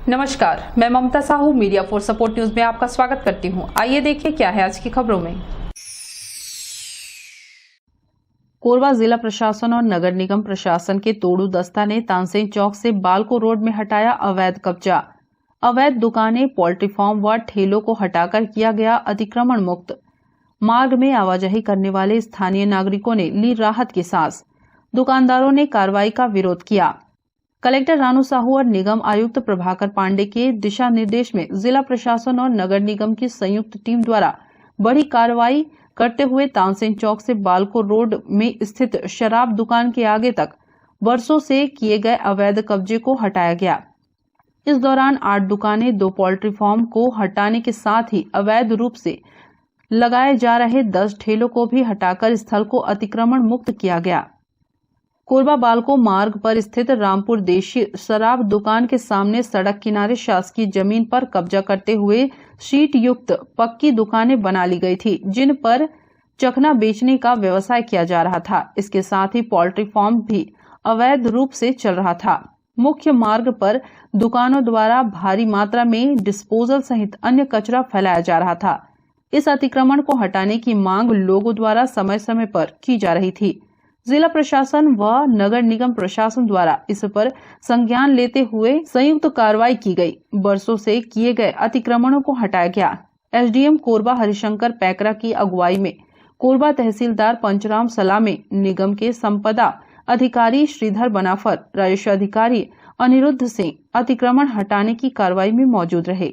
नमस्कार, मैं Mamta Sahu media for support news में आपका स्वागत करती हूं। आइए देखिए क्या है आज की खबरों में। कोरबा जिला प्रशासन और नगर निगम प्रशासन के तोड़ू दस्ता ने तानसेन चौक से बालको रोड में हटाया अवैध कब्जा। अवैध दुकानें, पोल्ट्री फार्म व ठेलों को हटाकर किया गया अतिक्रमण मुक्त। मार्ग में आवाजाही करने वाले स्थानीय नागरिकों ने ली राहत की सांस। दुकानदारों ने कार्रवाई का विरोध किया। कलेक्टर रानू साहू और निगम आयुक्त प्रभाकर पांडे के दिशा निर्देश में जिला प्रशासन और नगर निगम की संयुक्त टीम द्वारा बड़ी कार्रवाई करते हुए तानसेन चौक से बालको रोड में स्थित शराब दुकान के आगे तक वर्षों से किए गए अवैध कब्जे को हटाया गया। इस दौरान 8 दुकानें, 2 पोल्ट्री फार्म को हटाने के साथ ही अवैध रूप से लगाए जा रहे 10 ठेलों को भी हटाकर स्थल को अतिक्रमण मुक्त किया गया। कोरबा बालको मार्ग पर स्थित रामपुर देशी शराब दुकान के सामने सड़क किनारे शासकीय जमीन पर कब्जा करते हुए शीट युक्त पक्की दुकानें बना ली गई थी, जिन पर चखना बेचने का व्यवसाय किया जा रहा था। इसके साथ ही पोल्ट्री फार्म भी अवैध रूप से चल रहा था। मुख्य मार्ग पर दुकानों द्वारा भारी मात्रा में डिस्पोजल सहित अन्य कचरा फैलाया जा रहा था। इस अतिक्रमण को हटाने की मांग लोगों द्वारा समय समय पर की जा रही थी। जिला प्रशासन व नगर निगम प्रशासन द्वारा इस पर संज्ञान लेते हुए संयुक्त कार्रवाई की गई। वर्षों से किए गए अतिक्रमणों को हटाया गया। एसडीएम कोरबा हरिशंकर पैकरा की अगुवाई में कोरबा तहसीलदार पंचराम सलामे, निगम के संपदा अधिकारी श्रीधर बनाफर, राजस्व अधिकारी अनिरुद्ध सिंह अतिक्रमण हटाने की कार्रवाई में मौजूद रहे।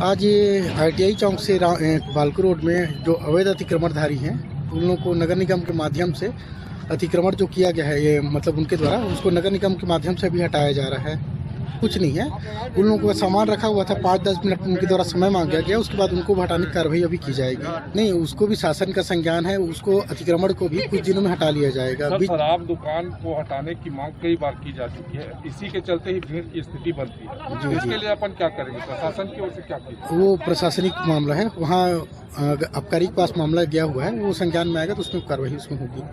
आज ये आईटीआई चौक से बालको रोड में जो अवैध अतिक्रमणधारी हैं, उन लोगों को नगर निगम के माध्यम से अतिक्रमण जो किया गया है, ये मतलब उनके द्वारा उसको नगर निगम के माध्यम से भी हटाया जा रहा है। कुछ नहीं है, उन लोगों को सामान रखा हुआ था, 5-10 मिनट उनके द्वारा समय मांगा गया, उसके बाद उनको हटाने की कार्रवाई अभी की जाएगी। नहीं, उसको भी शासन का संज्ञान है, उसको अतिक्रमण को भी कुछ दिनों में हटा लिया जाएगा। शराब दुकान को हटाने की मांग कई बार की जा चुकी है, इसी के चलते ही भीड़ की स्थिति बनती है। इसके लिए अपन क्या करेंगे? प्रशासन की ओर से क्या किया? वो प्रशासनिक मामला है, वहाँ आबकारी के पास मामला गया हुआ है, वो संज्ञान में आएगा तो उसमें कार्रवाई उसमें होगी।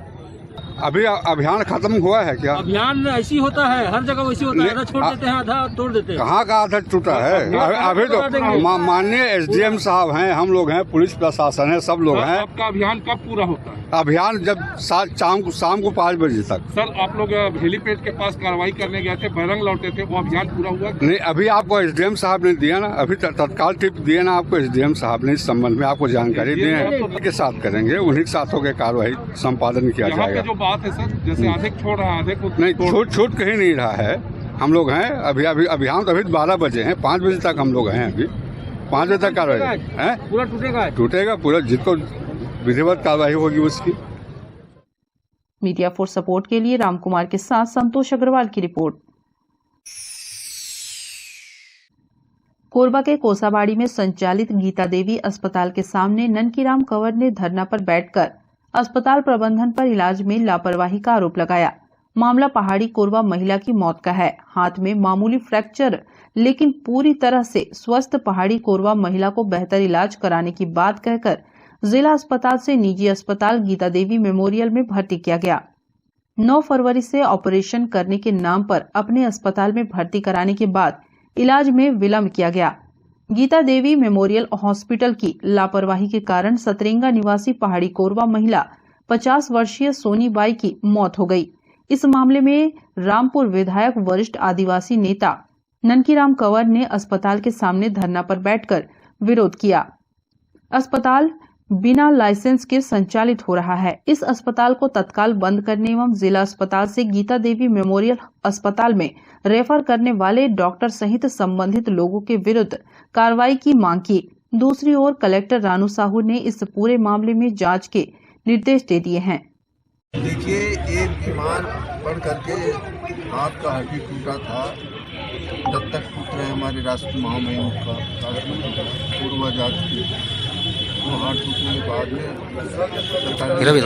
अभी अभियान खत्म हुआ है क्या? अभियान ऐसी होता है, हर जगह वैसी होता है, आधा छोड़ देते हैं, आधा तोड़ देते हैं। कहाँ का आधा टूटा है? अभी तो माननीय एसडीएम साहब हैं, हम लोग हैं, पुलिस प्रशासन है, सब लोग हैं। आपका अभियान कब पूरा होता है? अभियान जब शाम को 5 बजे तक। सर, आप लोग हेलीपैड के पास कार्रवाई करने गए थे, बैरंग लौटे थे, वो अभियान पूरा हुआ? नहीं, अभी आपको एसडीएम साहब ने दिया ना, अभी तत्काल टिप दिए ना आपको एसडीएम साहब ने, इस संबंध में आपको जानकारी दिए हैं। उनके साथ करेंगे, उन्हीं के साथ होकर कार्रवाई संपादन किया जाएगा। जो बात है सर, जैसे आधे छोड़ रहा है, आधे को नहीं, छूट कहीं नहीं रहा है। हम लोग हैं अभी अभियान तो अभी 12 बजे हैं, 5 बजे तक हम लोग हैं। अभी 5 बजे तक कार्रवाई है, पूरा टूटेगा पूरा, जिसको विधिवत कार्रवाई होगी उसकी। मीडिया फॉर सपोर्ट के लिए रामकुमार के साथ संतोष अग्रवाल की रिपोर्ट। कोरबा के कोसाबाड़ी में संचालित गीता देवी अस्पताल के सामने ननकीराम कंवर ने धरना पर बैठकर अस्पताल प्रबंधन पर इलाज में लापरवाही का आरोप लगाया। मामला पहाड़ी कोरबा महिला की मौत का है। हाथ में मामूली फ्रैक्चर लेकिन पूरी तरह से स्वस्थ पहाड़ी कोरबा महिला को बेहतर इलाज कराने की बात कहकर जिला अस्पताल से निजी अस्पताल गीता देवी मेमोरियल में भर्ती किया गया। 9 फरवरी से ऑपरेशन करने के नाम पर अपने अस्पताल में भर्ती कराने के बाद इलाज में विलंब किया गया। गीता देवी मेमोरियल हॉस्पिटल की लापरवाही के कारण सतरेंगा निवासी पहाड़ी कोरबा महिला 50 वर्षीय सोनी बाई की मौत हो गई। इस मामले में रामपुर विधायक वरिष्ठ आदिवासी नेता ननकीराम कंवर ने अस्पताल के सामने धरना पर बैठकर विरोध किया। अस्पताल बिना लाइसेंस के संचालित हो रहा है। इस अस्पताल को तत्काल बंद करने एवं जिला अस्पताल से गीता देवी मेमोरियल अस्पताल में रेफर करने वाले डॉक्टर सहित संबंधित लोगों के विरुद्ध कार्रवाई की मांग की। दूसरी ओर कलेक्टर रानू साहू ने इस पूरे मामले में जांच के निर्देश दे दिए हैं। देखिए, एक बीमार पड़ करके हाथ का हड्डी टूटा था, जब तक टूट रहे हमारे राष्ट्रीय महामहिम का पूर्व जांच की, वो हाथ टूटने के बाद में सरकारी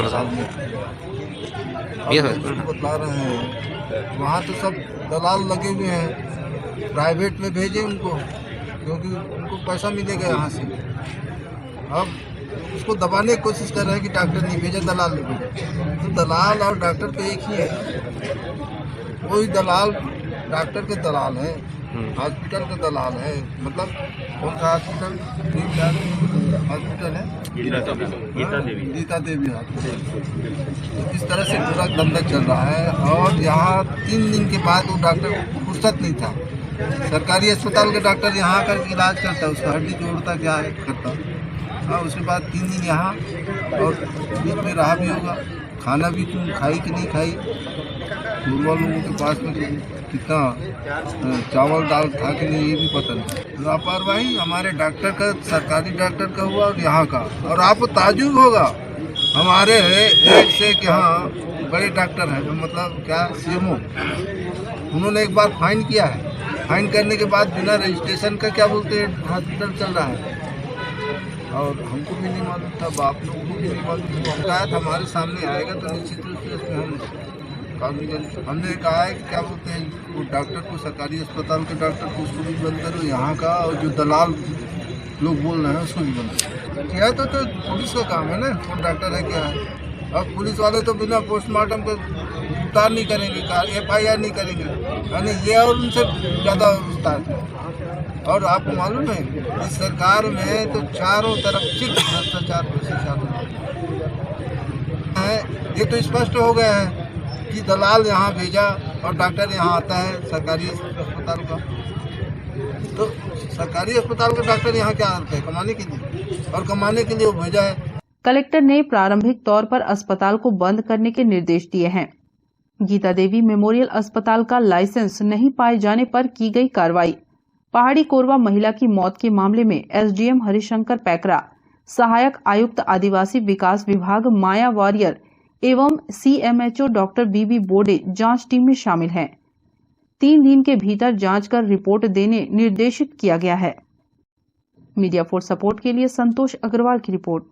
बता रहे हैं वहाँ तो सब दलाल लगे हुए हैं, प्राइवेट में भेजे उनको, क्योंकि उनको पैसा मिलेगा यहाँ से। अब उसको दबाने की कोशिश कर रहे हैं कि डॉक्टर नहीं भेजा, दलाल नहीं भेजा। तो दलाल और डॉक्टर तो एक ही है। वही दलाल डॉक्टर के दलाल हैं, हॉस्पिटल के दलाल है। मतलब कौन सा हॉस्पिटल है? गीता देवी हॉस्पिटल। इस तरह से पूरा धंधा चल रहा है। और यहाँ 3 दिन के बाद वो डॉक्टर को फुर्सत नहीं था। सरकारी अस्पताल के डॉक्टर यहाँ आकर इलाज करता है, उसका हड्डी जोड़ता क्या है करता। हाँ, उसके बाद 3 दिन यहाँ और बीच में रहा भी होगा। खाना भी तुम खाई कि नहीं खाई, पूर्वा लोगों के पास में कितना चावल दाल था कि नहीं ये भी पता नहीं। लापरवाही हमारे डॉक्टर का, सरकारी डॉक्टर का हुआ और यहाँ का। और आपको ताजुब होगा, हमारे एक से कि हाँ बड़े डॉक्टर हैं, मतलब क्या CMO, उन्होंने एक बार फाइन किया है। फाइन करने के बाद बिना रजिस्ट्रेशन का क्या बोलते हैं हॉस्पिटल चल रहा है। और हमको भी नहीं मालूम था, बाप लोगों को भी नहीं मालूम था। शिकायत हमारे सामने आएगा तो निश्चित रूप से उसमें हम कानूनी करेंगे। हमने कहा है कि क्या बोलते हैं वो डॉक्टर को, सरकारी अस्पताल के डॉक्टर को उसको भी बंद करो, यहाँ का और जो दलाल लोग बोल रहे हैं उसको भी बंद करो। यह तो पुलिस का काम है ना, कौन डॉक्टर है क्या है। अब पुलिस वाले तो बिना पोस्टमार्टम के उतार नहीं करेंगे, FIR नहीं करेंगे, यानी ये और उनसे ज़्यादा उतार। और आपको मालूम है इस सरकार में तो चारों तरफ सिर्फ भ्रष्टाचार है। ये तो स्पष्ट हो गया है कि दलाल यहाँ भेजा और डॉक्टर यहाँ आता है सरकारी अस्पताल का। तो सरकारी अस्पताल का डॉक्टर यहाँ क्या करते हैं? कमाने के लिए, और कमाने के लिए वो भेजा है। कलेक्टर ने प्रारंभिक तौर पर अस्पताल को बंद करने के निर्देश दिए हैं। गीता देवी मेमोरियल अस्पताल का लाइसेंस नहीं पाए जाने पर की गई कार्रवाई। पहाड़ी कोरबा महिला की मौत के मामले में SDM हरिशंकर पैकरा, सहायक आयुक्त आदिवासी विकास विभाग माया वॉरियर एवं CMHO डॉक्टर BB बोडे जांच टीम में शामिल हैं। 3 दिन के भीतर जांच कर रिपोर्ट देने निर्देशित किया गया है। मीडिया फॉर सपोर्ट के लिए संतोष अग्रवाल की रिपोर्ट।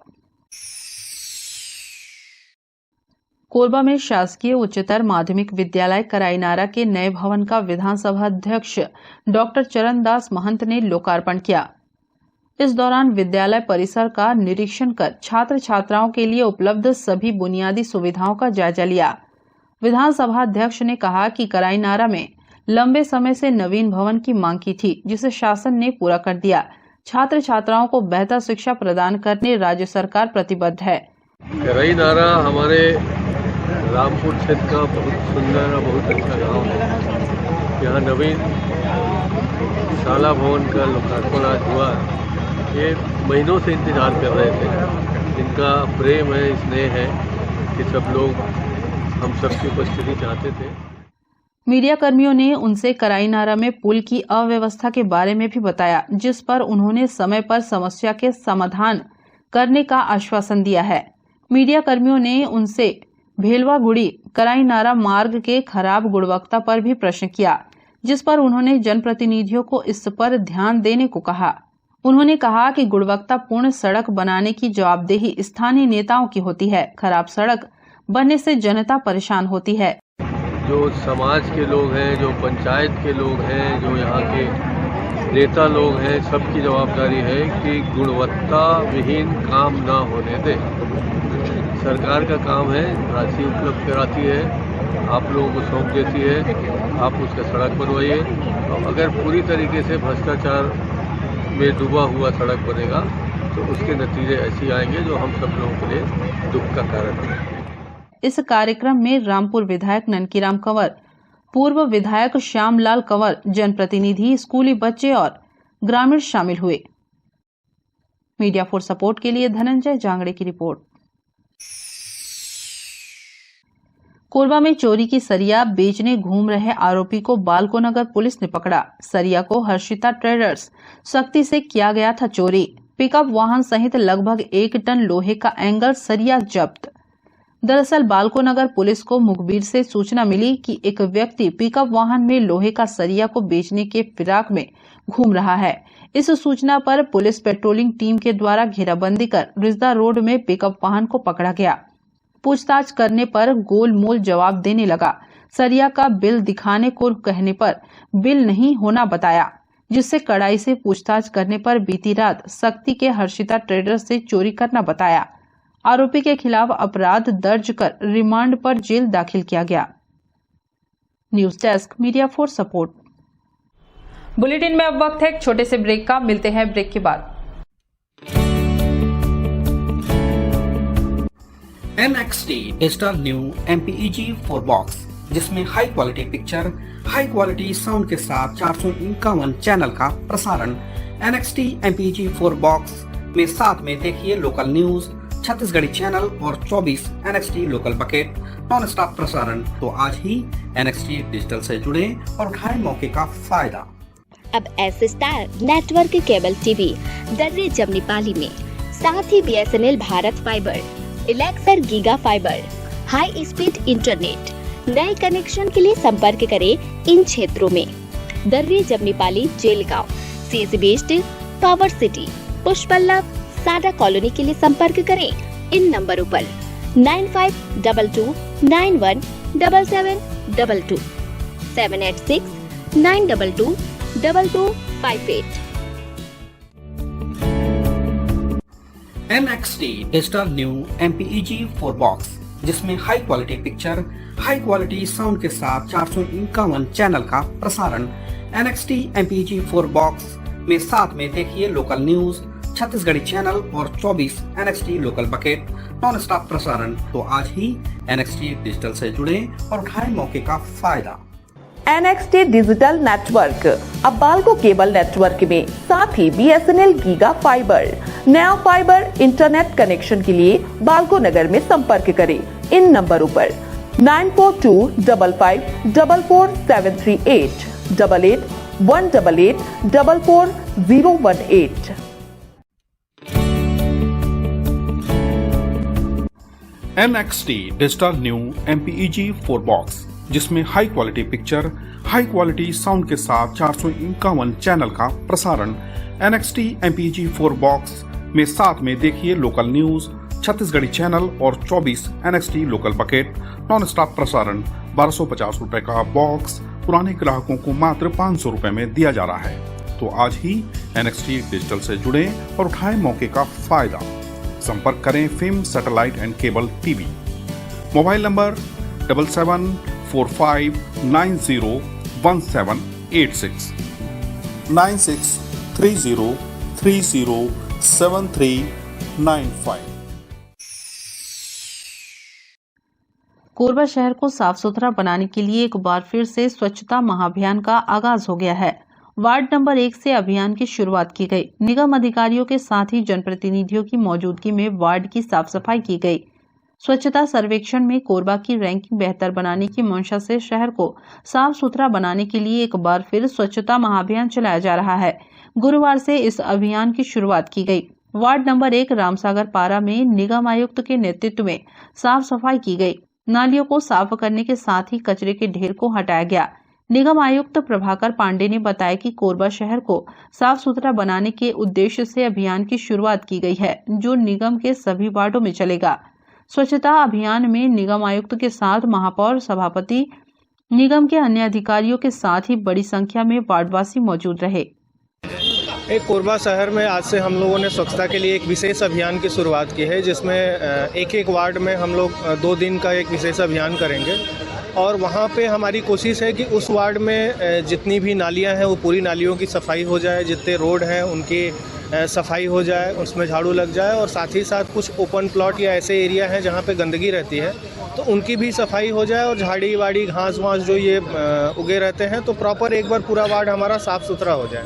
कोरबा में शासकीय उच्चतर माध्यमिक विद्यालय कराईनारा के नए भवन का विधानसभा अध्यक्ष डॉक्टर चरणदास महंत ने लोकार्पण किया। इस दौरान विद्यालय परिसर का निरीक्षण कर छात्र छात्राओं के लिए उपलब्ध सभी बुनियादी सुविधाओं का जायजा लिया। विधानसभा अध्यक्ष ने कहा कि कराईनारा में लंबे समय से नवीन भवन की मांग की थी, जिसे शासन ने पूरा कर दिया। छात्र छात्राओं को बेहतर शिक्षा प्रदान करने राज्य सरकार प्रतिबद्ध है। कराईनारा हमारे रामपुर क्षेत्र का बहुत सुंदर और बहुत अच्छा गांव है। यहाँ नवीन शाला भवन का लोकार्पण आज हुआ। ये महीनों से इंतजार कर रहे थे। इनका प्रेम है, स्नेह है कि सब लोग हम सबकी उपस्थिति चाहते थे। मीडिया कर्मियों ने उनसे कराईनारा में पुल की अव्यवस्था के बारे में भी बताया, जिस पर उन्होंने समय पर समस्या के समाधान करने का आश्वासन दिया है। मीडिया कर्मियों ने उनसे भेलवागुड़ी कराईनारा मार्ग के खराब गुणवत्ता पर भी प्रश्न किया, जिस पर उन्होंने जनप्रतिनिधियों को इस पर ध्यान देने को कहा। उन्होंने कहा कि गुणवत्तापूर्ण सड़क बनाने की जवाबदेही स्थानीय नेताओं की होती है। खराब सड़क बनने से जनता परेशान होती है। जो समाज के लोग हैं, जो पंचायत के लोग हैं, जो यहाँ के नेता लोग हैं, सबकी जवाबदारी है कि गुणवत्ता विहीन काम ना होने दें। सरकार का काम है, राशि उपलब्ध कराती है, आप लोगों को सौंप देती है, आप उसका सड़क बनवाइए। और अगर पूरी तरीके से भ्रष्टाचार में डूबा हुआ सड़क बनेगा तो उसके नतीजे ऐसे आएंगे जो हम सब लोगों के लिए दुख का कारण है। इस कार्यक्रम में रामपुर विधायक ननकीराम कंवर, पूर्व विधायक श्यामलाल कंवर, जनप्रतिनिधि, स्कूली बच्चे और ग्रामीण शामिल हुए। मीडिया फॉर सपोर्ट के लिए धनंजय जांगड़े की रिपोर्ट। कोरबा में चोरी की सरिया बेचने घूम रहे आरोपी को बालको नगर पुलिस ने पकड़ा। सरिया को हर्षिता ट्रेडर्स सख्ती से किया गया था चोरी। पिकअप वाहन सहित लगभग 1 टन लोहे का एंगल सरिया जब्त। दरअसल बालको नगर पुलिस को मुखबिर से सूचना मिली कि एक व्यक्ति पिकअप वाहन में लोहे का सरिया को बेचने के फिराक में घूम रहा है। इस सूचना पर पुलिस पेट्रोलिंग टीम के द्वारा घेराबंदी कर रिजदा रोड में पिकअप वाहन को पकड़ा गया। पूछताछ करने पर गोलमोल जवाब देने लगा। सरिया का बिल दिखाने को कहने पर बिल नहीं होना बताया, जिससे कड़ाई से पूछताछ करने पर बीती रात सख्ती के हर्षिता ट्रेडर्स से चोरी करना बताया। आरोपी के खिलाफ अपराध दर्ज कर रिमांड पर जेल दाखिल किया गया। News desk, media for support. Bulletin में अब वक्त है एक छोटे से ब्रेक का। मिलते हैं ब्रेक के बाद। NXT digital new MPEG 4 box, जिसमें high quality picture, high quality sound के साथ 451 चैनल का प्रसारण। NXT MPEG 4 बॉक्स में साथ में देखिए लोकल न्यूज, छत्तीसगढ़ी चैनल और 24 NXT local bucket non stop प्रसारण। तो आज ही NXT डिजिटल से जुड़े और उठाएं मौके का फायदा। अब S star network cable TV Darri Jamnipali में, साथ ही BSNL भारत फाइबर, इलेक्सर giga fiber, high speed internet. नए कनेक्शन के लिए संपर्क करें इन क्षेत्रों में: दर्रे जमनीपाली, जेलगांव, CSE बेस्ड, power city, Pushpallav, SADA colony के लिए संपर्क करें इन नंबरों पर 9522917722, 786-922-2258। NXT digital new MPEG 4 box, जिसमें high quality picture, high quality sound के साथ 451 चैनल का प्रसारण। NXT MPEG 4 बॉक्स में साथ में देखिए लोकल न्यूज, छत्तीसगढ़ी चैनल और 24 NXT local bucket non stop प्रसारण। तो आज ही NXT डिजिटल से जुड़े और उठाएं मौके का फायदा। NXT डिजिटल नेटवर्क अब बाल्को केबल नेटवर्क में, साथ ही BSNL गीगा फाइबर। नया फाइबर इंटरनेट कनेक्शन के लिए बाल्को नगर में संपर्क करें इन नंबरों पर 9425544738, 8818844018। NXT digital new MPEG 4 box, जिसमें high quality picture, high quality sound के साथ 451 चैनल का प्रसारण। NXT MPEG 4 बॉक्स में साथ में देखिए लोकल न्यूज, छत्तीसगढ़ी चैनल और 24 NXT local bucket non stop प्रसारण। 1250 रुपए का बॉक्स पुराने ग्राहकों को मात्र 500 रुपए में दिया जा रहा है। तो आज ही NXT डिजिटल से जुड़े और उठाएं मौके का फायदा। संपर्क करें film satellite and cable TV. Mobile number 7745901786, 9630307395। Korba शहर को साफ सुथरा बनाने के लिए एक बार फिर से स्वच्छता महाअभियान का आगाज हो गया है। वार्ड नंबर 1 से अभियान की शुरुआत की गई। निगम अधिकारियों के साथ ही जनप्रतिनिधियों की मौजूदगी में वार्ड की साफ सफाई की गई। स्वच्छता सर्वेक्षण में कोरबा की रैंकिंग बेहतर बनाने की मंशा से शहर को साफ सुथरा बनाने के लिए एक बार फिर स्वच्छता महाअभियान चलाया जा रहा है। गुरुवार से इस अभियान की शुरुआत की गई। वार्ड नंबर 1 रामसागर पारा में निगम आयुक्त के नेतृत्व में साफ सफाई की गई। नालियों को साफ करने के साथ ही कचरे के ढेर को हटाया गया। निगम आयुक्त प्रभाकर पांडे ने बताया कि कोरबा शहर को साफ सुथरा बनाने के उद्देश्य से अभियान की शुरुआत की गई है, जो निगम के सभी वार्डों में चलेगा। स्वच्छता अभियान में निगम आयुक्त के साथ महापौर, सभापति, निगम के अन्य अधिकारियों के साथ ही बड़ी संख्या में वार्डवासी मौजूद रहे। कोरबा शहर में आज से हम लोगों ने स्वच्छता के लिए एक विशेष अभियान की शुरुआत की है, जिसमें एक वार्ड में हम लोग 2 दिन का एक विशेष अभियान करेंगे। और वहाँ पे हमारी कोशिश है कि उस वार्ड में जितनी भी नालियाँ हैं वो पूरी नालियों की सफाई हो जाए, जितने रोड हैं उनकी सफाई हो जाए, उसमें झाड़ू लग जाए। और साथ ही साथ कुछ ओपन प्लॉट या ऐसे एरिया हैं जहाँ पे गंदगी रहती है तो उनकी भी सफाई हो जाए, और झाड़ी वाड़ी घास वास जो ये उगे रहते हैं तो प्रॉपर एक बार पूरा वार्ड हमारा साफ़ सुथरा हो जाए।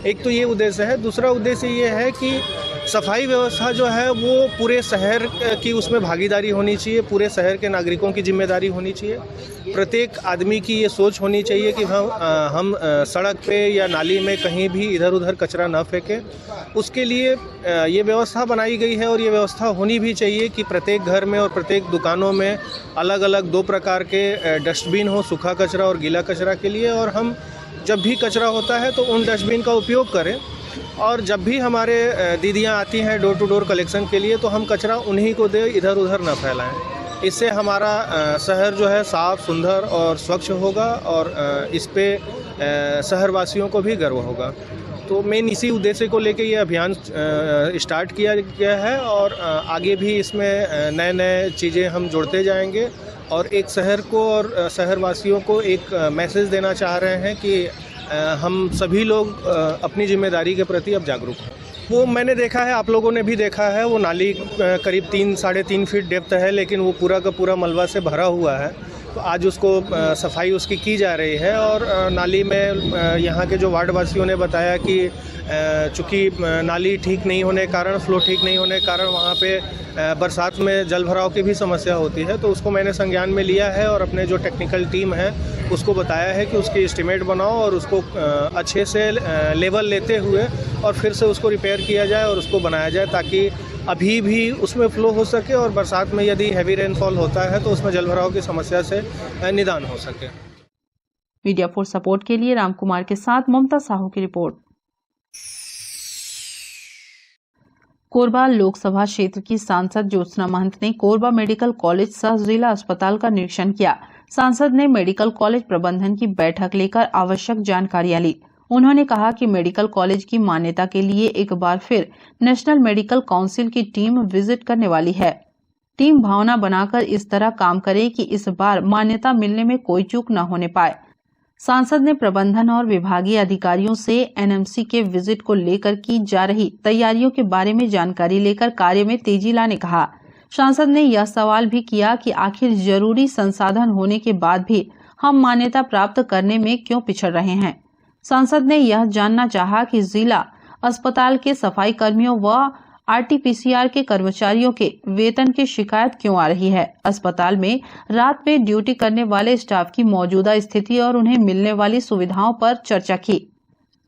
एक तो ये उद्देश्य है। दूसरा उद्देश्य ये है कि सफाई व्यवस्था जो है वो पूरे शहर की उसमें भागीदारी होनी चाहिए, पूरे शहर के नागरिकों की जिम्मेदारी होनी चाहिए। प्रत्येक आदमी की ये सोच होनी चाहिए कि हम सड़क पे या नाली में कहीं भी इधर उधर कचरा ना फेंकें। उसके लिए ये व्यवस्था बनाई गई है, और ये व्यवस्था होनी भी चाहिए कि प्रत्येक घर में और प्रत्येक दुकानों में अलग अलग 2 प्रकार के डस्टबिन हो, सूखा कचरा और गीला कचरा के लिए। और हम जब भी कचरा होता है तो उन डस्टबिन का उपयोग करें, और जब भी हमारे दीदियां आती हैं डोर टू डोर कलेक्शन के लिए तो हम कचरा उन्हीं को दें, इधर उधर ना फैलाएं। इससे हमारा शहर जो है साफ़, सुंदर और स्वच्छ होगा, और इस पे शहरवासियों को भी गर्व होगा। तो मेन इसी उद्देश्य को लेके ये अभियान स्टार्ट किया गया है, और आगे भी इसमें नए नए चीज़ें हम जोड़ते जाएंगे। और एक शहर को और शहरवासियों को एक मैसेज देना चाह रहे हैं कि हम सभी लोग अपनी जिम्मेदारी के प्रति अब जागरूक हैं। वो मैंने देखा है, आप लोगों ने भी देखा है, वो नाली करीब 3-3.5 फीट डेप्थ है, लेकिन वो पूरा का पूरा मलबा से भरा हुआ है। तो आज उसको सफाई उसकी की जा रही है और नाली में यहाँ के जो वार्ड वासियों ने बताया कि चूँकि नाली ठीक नहीं होने के कारण, फ्लो ठीक नहीं होने के कारण वहाँ पे बरसात में जल भराव की भी समस्या होती है। तो उसको मैंने संज्ञान में लिया है और अपने जो टेक्निकल टीम है उसको बताया है कि उसकी एस्टिमेट बनाओ और उसको अच्छे से लेवल लेते हुए और फिर से उसको रिपेयर किया जाए और उसको बनाया जाए, ताकि अभी भी उसमें फ्लो हो सके और बरसात में यदि हैवी रेनफॉल होता है तो उसमें जलभराव की समस्या से निदान हो सके। मीडिया फॉर सपोर्ट के लिए रामकुमार के साथ ममता साहू की रिपोर्ट। कोरबा लोकसभा क्षेत्र की सांसद ज्योत्सना महंत ने कोरबा मेडिकल कॉलेज सह जिला अस्पताल का निरीक्षण किया। सांसद ने मेडिकल कॉलेज प्रबंधन की बैठक लेकर आवश्यक जानकारियां ली। उन्होंने कहा कि मेडिकल कॉलेज की मान्यता के लिए एक बार फिर नेशनल मेडिकल काउंसिल की टीम विजिट करने वाली है। टीम भावना बनाकर इस तरह काम करे कि इस बार मान्यता मिलने में कोई चूक न होने पाए। सांसद ने प्रबंधन और विभागीय अधिकारियों से एनएमसी के विजिट को लेकर की जा रही तैयारियों के बारे में जानकारी लेकर कार्य में तेजी लाने कहा। सांसद ने यह सवाल भी किया कि आखिर जरूरी संसाधन होने के बाद भी हम मान्यता प्राप्त करने में क्यों पिछड़ रहे हैं। सांसद ने यह जानना चाहा कि जिला अस्पताल के सफाई कर्मियों व आरटीपीसीआर के कर्मचारियों के वेतन की शिकायत क्यों आ रही है। अस्पताल में रात में ड्यूटी करने वाले स्टाफ की मौजूदा स्थिति और उन्हें मिलने वाली सुविधाओं पर चर्चा की।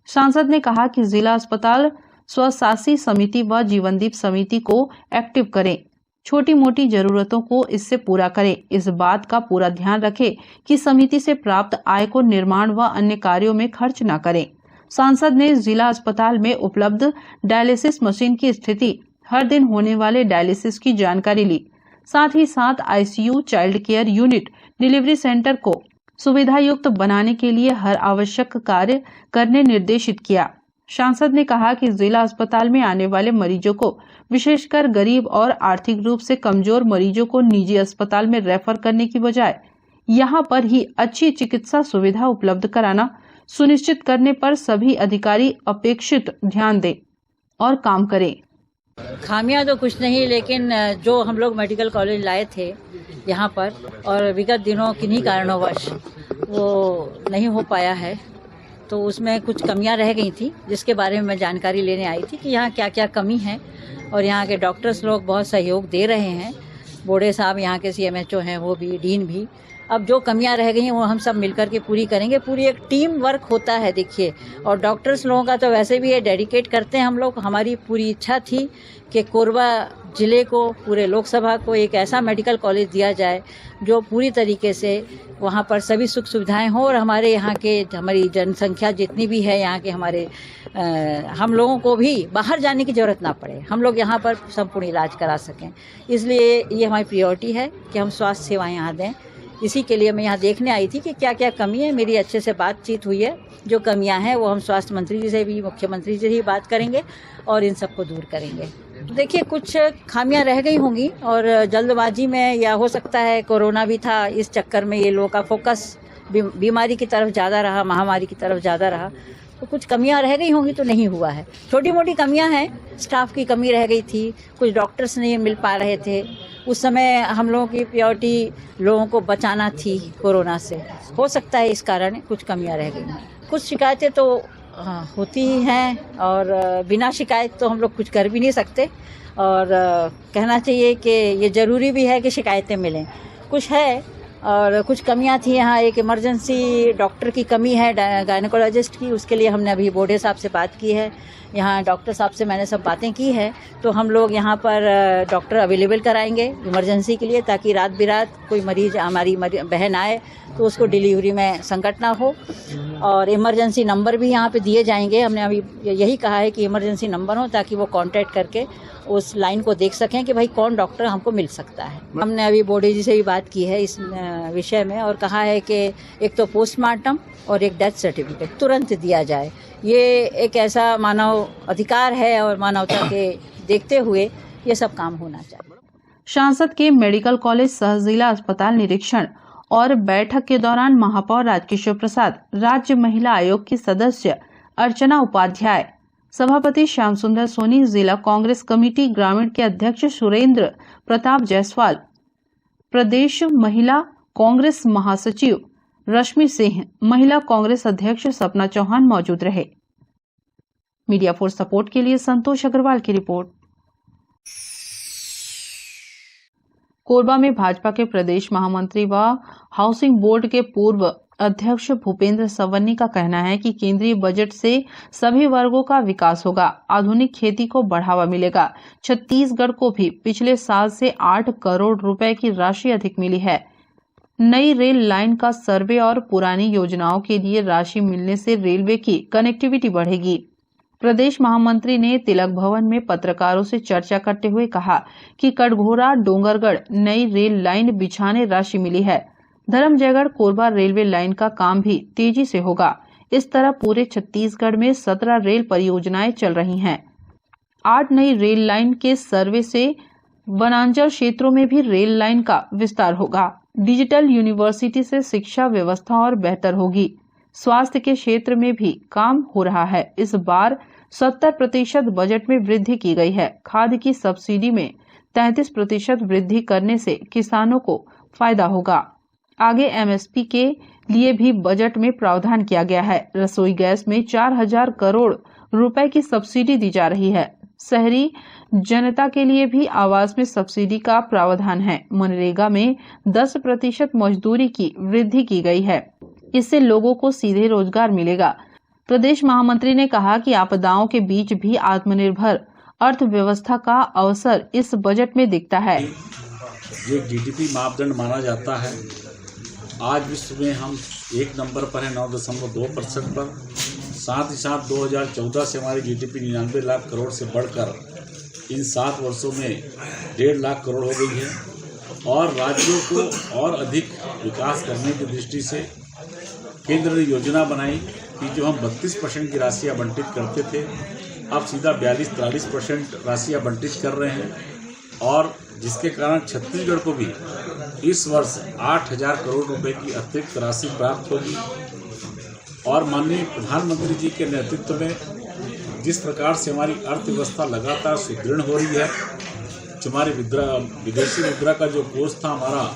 सांसद ने कहा कि जिला अस्पताल स्वशासी समिति व जीवनदीप समिति को एक्टिव करें, छोटी मोटी जरूरतों को इससे पूरा करें। इस बात का पूरा ध्यान रखें कि समिति से प्राप्त आय को निर्माण व अन्य कार्यों में खर्च न करें। सांसद ने जिला अस्पताल में उपलब्ध डायलिसिस मशीन की स्थिति, हर दिन होने वाले डायलिसिस की जानकारी ली। साथ ही साथ ICU, child care unit, delivery centre को सुविधा युक्त बनाने के लिए हर आवश्यक कार्य करने निर्देशित किया। सांसद ने कहा कि जिला अस्पताल में आने वाले मरीजों को, विशेषकर गरीब और आर्थिक रूप से कमजोर मरीजों को निजी अस्पताल में रेफर करने की बजाय यहां पर ही अच्छी चिकित्सा सुविधा उपलब्ध कराना सुनिश्चित करने पर सभी अधिकारी अपेक्षित ध्यान दें और काम करें। खामियां तो कुछ नहीं, लेकिन जो हम लोग मेडिकल कॉलेज लाए थे यहाँ पर और विगत दिनों किन्हीं कारणोंवश वो नहीं हो पाया है, तो उसमें कुछ कमियां रह गई थी, जिसके बारे में मैं जानकारी लेने आई थी कि यहाँ क्या क्या कमी है। और यहाँ के डॉक्टर्स लोग बहुत सहयोग दे रहे हैं। बोड़े साहब यहाँ के CMHO हैं, वो भी, डीन भी। अब जो कमियां रह गई हैं वो हम सब मिलकर के पूरी करेंगे। पूरी एक टीम वर्क होता है, देखिए। और डॉक्टर्स लोगों का तो वैसे भी ये डेडिकेट करते हैं हम लोग। हमारी पूरी इच्छा थी कि कोरबा जिले को, पूरे लोकसभा को एक ऐसा मेडिकल कॉलेज दिया जाए जो पूरी तरीके से वहाँ पर सभी सुख सुविधाएं हों और हमारे यहाँ के, हमारी जनसंख्या जितनी भी है यहाँ के, हमारे हम लोगों को भी बाहर जाने की ज़रूरत ना पड़े, हम लोग यहाँ पर संपूर्ण इलाज करा सकें। इसलिए ये हमारी प्रायोरिटी है कि हम स्वास्थ्य सेवाएं यहाँ दें। इसी के लिए मैं यहाँ देखने आई थी कि क्या क्या कमी है। मेरी अच्छे से बातचीत हुई है। जो कमियां हैं वो हम स्वास्थ्य मंत्री जी से भी, मुख्यमंत्री जी से भी बात करेंगे और इन सबको दूर करेंगे। देखिए, कुछ खामियां रह गई होंगी और जल्दबाजी में, या हो सकता है कोरोना भी था, इस चक्कर में ये लोगों का फोकस बीमारी की तरफ ज़्यादा रहा, महामारी की तरफ ज़्यादा रहा, तो कुछ कमियां रह गई होंगी, तो नहीं हुआ है। छोटी मोटी कमियां हैं, स्टाफ की कमी रह गई थी, कुछ डॉक्टर्स नहीं मिल पा रहे थे। उस समय हम लोगों की प्रायोरिटी लोगों को बचाना थी कोरोना से, हो सकता है इस कारण कुछ कमियां रह गई। कुछ शिकायतें तो होती ही हैं और बिना शिकायत तो हम लोग कुछ कर भी नहीं सकते। और कहना चाहिए कि ये ज़रूरी भी है कि शिकायतें मिलें। कुछ है और कुछ कमियां थी यहाँ। एक इमरजेंसी डॉक्टर की कमी है, गायनेकोलॉजिस्ट की, उसके लिए हमने अभी बोर्डे साहब से बात की है। यहाँ डॉक्टर साहब से मैंने सब बातें की है, तो हम लोग यहाँ पर डॉक्टर अवेलेबल कराएंगे इमरजेंसी के लिए, ताकि रात बिरात कोई मरीज, हमारी बहन आए तो उसको डिलीवरी में संकट ना हो। और इमरजेंसी नंबर भी यहाँ पे दिए जाएंगे। हमने अभी यही कहा है कि इमरजेंसी नंबर हो, ताकि वो कांटेक्ट करके उस लाइन को देख सकें कि भाई कौन डॉक्टर हमको मिल सकता है। हमने अभी बोर्डे जी से भी बात की है इस विषय में और कहा है कि एक तो पोस्टमार्टम और एक डेथ सर्टिफिकेट तुरंत दिया जाए। ये एक ऐसा मानव अधिकार है और मानवता के देखते हुए ये सब काम होना चाहिए। सांसद के मेडिकल कॉलेज सह जिला अस्पताल निरीक्षण और बैठक के दौरान महापौर राजकिशोर प्रसाद, राज्य महिला आयोग की सदस्य अर्चना उपाध्याय, सभापति श्याम सुंदर सोनी, जिला कांग्रेस कमेटी ग्रामीण के अध्यक्ष सुरेंद्र प्रताप जायसवाल, प्रदेश महिला कांग्रेस महासचिव रश्मि सिंह, महिला कांग्रेस अध्यक्ष सपना चौहान मौजूद रहे। मीडिया फोर्स सपोर्ट के लिए संतोष अग्रवाल की रिपोर्ट। कोरबा में भाजपा के प्रदेश महामंत्री व हाउसिंग बोर्ड के पूर्व अध्यक्ष भूपेंद्र सवन्नी का कहना है कि केंद्रीय बजट से सभी वर्गों का विकास होगा, आधुनिक खेती को बढ़ावा मिलेगा। छत्तीसगढ़ को भी पिछले साल से 8 करोड़ रुपए की राशि अधिक मिली है। नई रेल लाइन का सर्वे और पुरानी योजनाओं के लिए राशि मिलने से रेलवे की कनेक्टिविटी बढ़ेगी। प्रदेश महामंत्री ने तिलक भवन में पत्रकारों से चर्चा करते हुए कहा कि कटघोरा डोंगरगढ़ नई रेल लाइन बिछाने राशि मिली है। धर्मजयगढ़ कोरबा रेलवे लाइन का काम भी तेजी से होगा। इस तरह पूरे छत्तीसगढ़ में 17 रेल परियोजनाएं चल रही हैं। 8 नई रेल लाइन के सर्वे से वनांचल क्षेत्रों में भी रेल लाइन का विस्तार होगा। डिजिटल यूनिवर्सिटी से शिक्षा व्यवस्था और बेहतर होगी। स्वास्थ्य के क्षेत्र में भी काम हो रहा है। इस बार 70% बजट में वृद्धि की गई है। खाद की सब्सिडी में 33% वृद्धि करने से किसानों को फायदा होगा। आगे एमएसपी के लिए भी बजट में प्रावधान किया गया है। रसोई गैस में 4000 करोड़ रुपए की सब्सिडी दी जा रही है। शहरी जनता के लिए भी आवास में सब्सिडी का प्रावधान है। मनरेगा में 10% मजदूरी की वृद्धि की गई है। इससे लोगों को सीधे रोजगार मिलेगा। प्रदेश महामंत्री ने कहा कि आपदाओं के बीच भी आत्मनिर्भर अर्थव्यवस्था का अवसर इस बजट में दिखता है। जो जीडीपी मापदंड माना जाता है, आज विश्व में हम 1 नंबर पर है 9.2% पर। साथ ही साथ 2014 से हमारी जीडीपी 99 लाख करोड़ से बढ़कर इन 7 वर्षों में 1.5 लाख करोड़ हो गई है। और राज्यों को और अधिक विकास करने की दृष्टि से केंद्र ने योजना बनाई कि जो हम 32% की राशि आवंटित करते थे, अब सीधा 42-43% राशि आवंटित कर रहे हैं। और जिसके कारण छत्तीसगढ़ को भी इस वर्ष 8000 करोड़ रुपए की अतिरिक्त राशि प्राप्त होगी। और माननीय प्रधानमंत्री जी के नेतृत्व में जिस प्रकार से हमारी अर्थव्यवस्था लगातार सुदृढ़ हो रही है, जो हमारे विदेशी मुद्रा का जो कोष था हमारा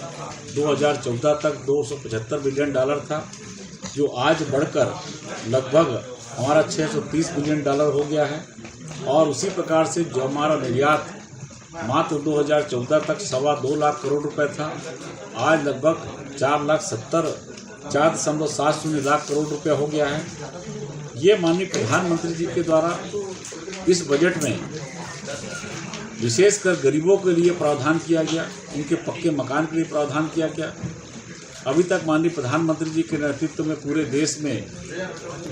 2014 तक $275 बिलियन था, जो आज बढ़कर लगभग हमारा $630 बिलियन हो गया है। और उसी प्रकार से जो हमारा निर्यात मात्र 2014 तक 2.25 लाख करोड़ रुपए था, आज लगभग 4.70 लाख करोड़ रुपए हो गया है। ये माननीय प्रधानमंत्री जी के द्वारा इस बजट में विशेषकर गरीबों के लिए प्रावधान किया गया, उनके पक्के मकान के लिए प्रावधान किया गया। अभी तक माननीय प्रधानमंत्री जी के नेतृत्व में पूरे देश में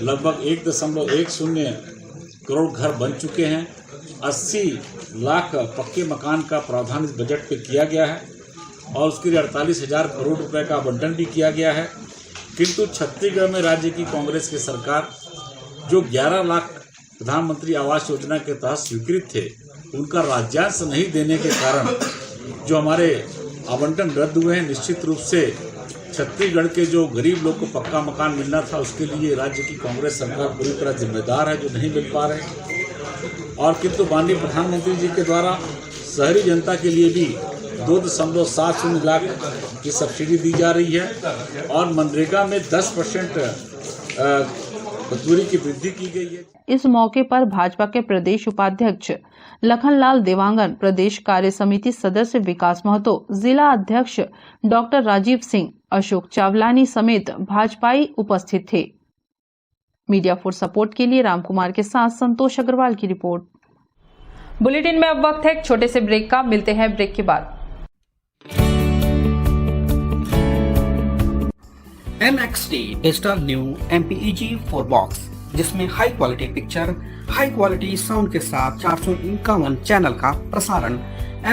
लगभग 1.10 करोड़ घर बन चुके हैं। 80 लाख पक्के मकान का प्रावधान इस बजट पे किया गया है और उसके लिए 48,000 करोड़ रुपए का आवंटन भी किया गया है। किंतु छत्तीसगढ़ में राज्य की कांग्रेस की सरकार जो 11 लाख प्रधानमंत्री आवास योजना के तहत स्वीकृत थे, उनका राज्यांश नहीं देने के कारण जो हमारे आवंटन रद्द हुए हैं। निश्चित रूप से छत्तीसगढ़ के जो गरीब लोग को पक्का मकान मिलना था, उसके लिए राज्य की कांग्रेस सरकार पूरी तरह जिम्मेदार है, जो नहीं मिल पा रहे। और किंतु माननीय प्रधानमंत्री जी के द्वारा शहरी जनता के लिए भी 2.70 लाख की सब्सिडी दी जा रही है और मनरेगा में 10% मजदूरी की वृद्धि की गई है। इस मौके पर भाजपा के प्रदेश उपाध्यक्ष लखनलाल देवांगन, प्रदेश कार्य समिति सदस्य विकास महतो, जिला अध्यक्ष डॉक्टर राजीव सिंह, अशोक चावलानी समेत भाजपाई उपस्थित थे। मीडिया फोर्स सपोर्ट के लिए रामकुमार के साथ संतोष अग्रवाल की रिपोर्ट। बुलेटिन में अब वक्त है एक छोटे से ब्रेक का। मिलते हैं ब्रेक के बाद। NXT digital new MPEG 4 box, जिसमें high quality picture, high quality sound के साथ 451 चैनल का प्रसारण।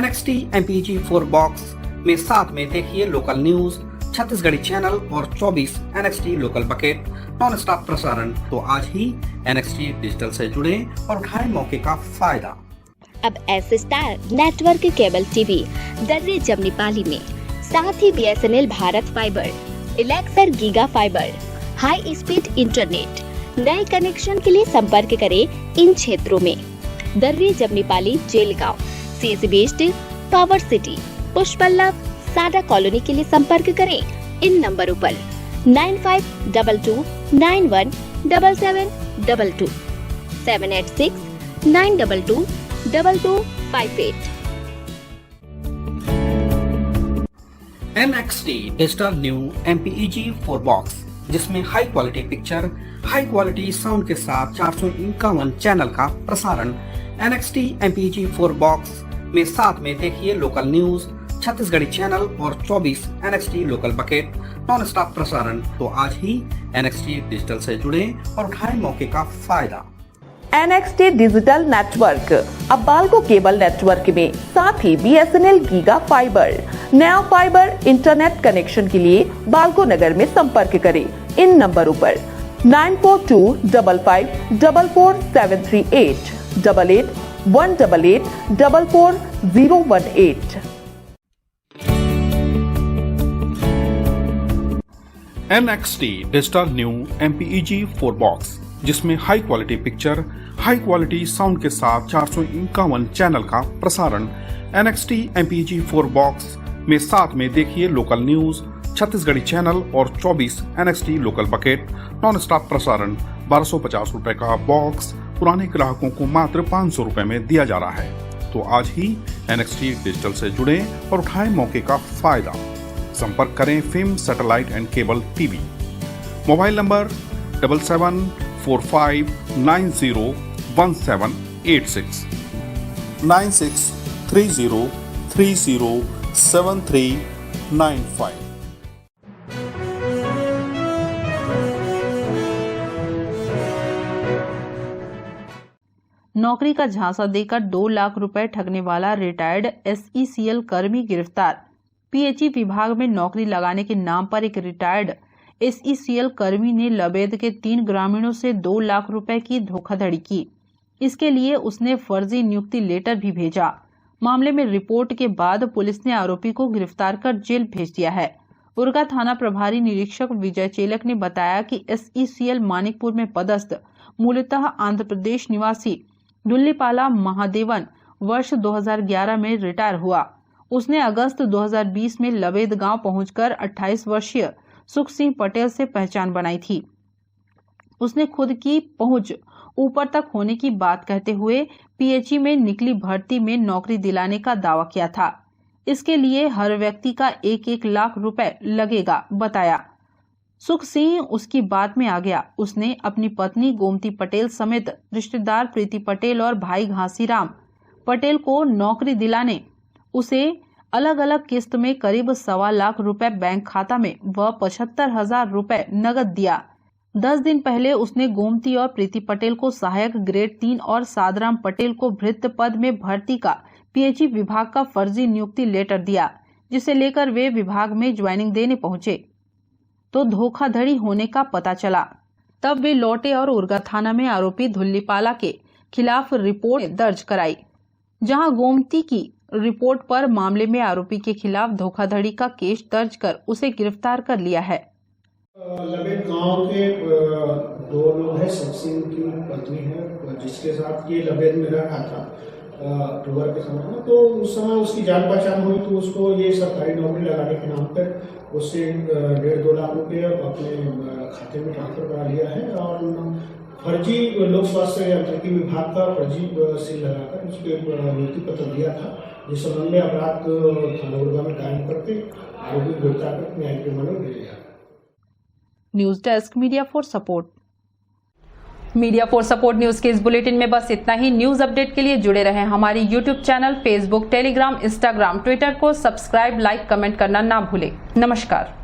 NXT MPEG 4 बॉक्स में साथ में देखिए लोकल न्यूज, छत्तीसगढ़ी चैनल और 24 NXT local bucket non stop प्रसारण। तो आज ही NXT डिजिटल से जुड़े और उठाएं मौके का फायदा। अब S star network cable TV Darri Jamnipali में, साथ ही BSNL भारत फाइबर, इलेक्सर giga fiber, high speed internet. नए कनेक्शन के लिए संपर्क करें इन क्षेत्रों में: Darri Jamnipali, Jelgaon, CSB steel, power city, Pushpallav, SADA colony के लिए संपर्क करें इन नंबरों पर 9522917722, 786-922-2258। NXT digital new MPEG 4 box, जिसमें high quality picture, high quality sound के साथ 451 चैनल का प्रसारण। NXT MPEG 4 बॉक्स में साथ में देखिए लोकल न्यूज, छत्तीसगढ़ी चैनल और 24 NXT local bucket non stop प्रसारण। तो आज ही NXT डिजिटल से जुड़े और उठाएं मौके का फायदा। NXT डिजिटल नेटवर्क अब बाल्को केबल नेटवर्क में, साथ ही BSNL गीगा फाइबर, नया फाइबर इंटरनेट कनेक्शन के लिए बाल्को नगर में संपर्क करें इन नंबरों पर 9425544738, 8818844018। NXT digital new MPEG 4 box, जिसमें high quality picture, high quality sound के साथ 451 चैनल का प्रसारण। NXT MPEG 4 बॉक्स में साथ में देखिए लोकल न्यूज, छत्तीसगढ़ी चैनल और 24 NXT local bucket non stop प्रसारण। 1250 रुपए का बॉक्स पुराने ग्राहकों को मात्र 500 रुपए में दिया जा रहा है। तो आज ही NXT डिजिटल से जुड़े और उठाएं मौके का फायदा। संपर्क करें film satellite and cable TV. Mobile number 7745901786, 9630307395। नौकरी का झांसा देकर 2 लाख रुपए ठगने वाला रिटायर्ड SECL कर्मी गिरफ्तार। PHE विभाग में नौकरी लगाने के नाम पर एक रिटायर्ड SECL कर्मी ने लबेद के 3 ग्रामीणों से 2 लाख रुपए की धोखाधड़ी की। इसके लिए उसने फर्जी नियुक्ति लेटर भी भेजा। मामले में रिपोर्ट के बाद पुलिस ने आरोपी को गिरफ्तार कर जेल भेज दिया है। उरगा थाना प्रभारी निरीक्षक विजय चेलक ने बताया कि SECL मानिकपुर में पदस्थ मूलतः आंध्र प्रदेश निवासी डुल्लीपाला महादेवन वर्ष 2011 में रिटायर हुआ। उसने अगस्त 2020 में लबेद गांव पहुंचकर 28 वर्षीय सुख सिंह पटेल से पहचान बनाई थी। उसने खुद की पहुंच ऊपर तक होने की बात कहते हुए PHE में निकली भर्ती में नौकरी दिलाने का दावा किया था। इसके लिए हर व्यक्ति का 1-1 लाख रुपए लगेगा बताया। सुख सिंह उसकी बात में आ गया। उसने अपनी पत्नी गोमती पटेल समेत रिश्तेदार प्रीति पटेल और भाई घासीराम पटेल को नौकरी दिलाने उसे अलग अलग किस्त में करीब 1.25 लाख रुपए बैंक खाता में व 75,000 रुपए नगद दिया। 10 दिन पहले उसने गोमती और प्रीति पटेल को सहायक ग्रेड 3 और सादराम पटेल को भृत्य पद में भर्ती का PHE विभाग का फर्जी नियुक्ति लेटर दिया, जिसे लेकर वे विभाग में ज्वाइनिंग देने पहुंचे तो धोखाधड़ी होने का पता चला। तब वे लौटे और उरगा थाना में आरोपी धुल्लीपाला के खिलाफ रिपोर्ट दर्ज कराई, जहां गोमती की रिपोर्ट पर मामले में आरोपी के खिलाफ धोखाधड़ी का केस दर्ज कर उसे गिरफ्तार कर लिया है। लबेद गांव के 2 लोग हैं। सुख सिंह की पत्नी है जिसके साथ ये लबेद में रहा था अक्टूबर के समय में। तो उस समय उसकी जान पहचान हुई तो उसको ये सरकारी नौकरी लगाने के नाम पर उससे 1.5-2 लाख रुपये अपने खाते में ट्रांसफर करा लिया है और फर्जी लोक स्वास्थ्य यांत्रिकी विभाग का फर्जी सील लगाकर उसके नियुक्ति पत्र दिया था, जिस संबंध में अपराध थाना उरगा में कायम करके आरोपी को गिरफ्तार कर न्यायिक रिमांड में भेजा। News desk media for support. Media for support news के इस बुलेटिन में बस इतना ही। न्यूज अपडेट के लिए जुड़े रहें हमारी YouTube channel, Facebook, Telegram, Instagram, Twitter को सब्सक्राइब, लाइक, कमेंट करना ना भूलें। नमस्कार।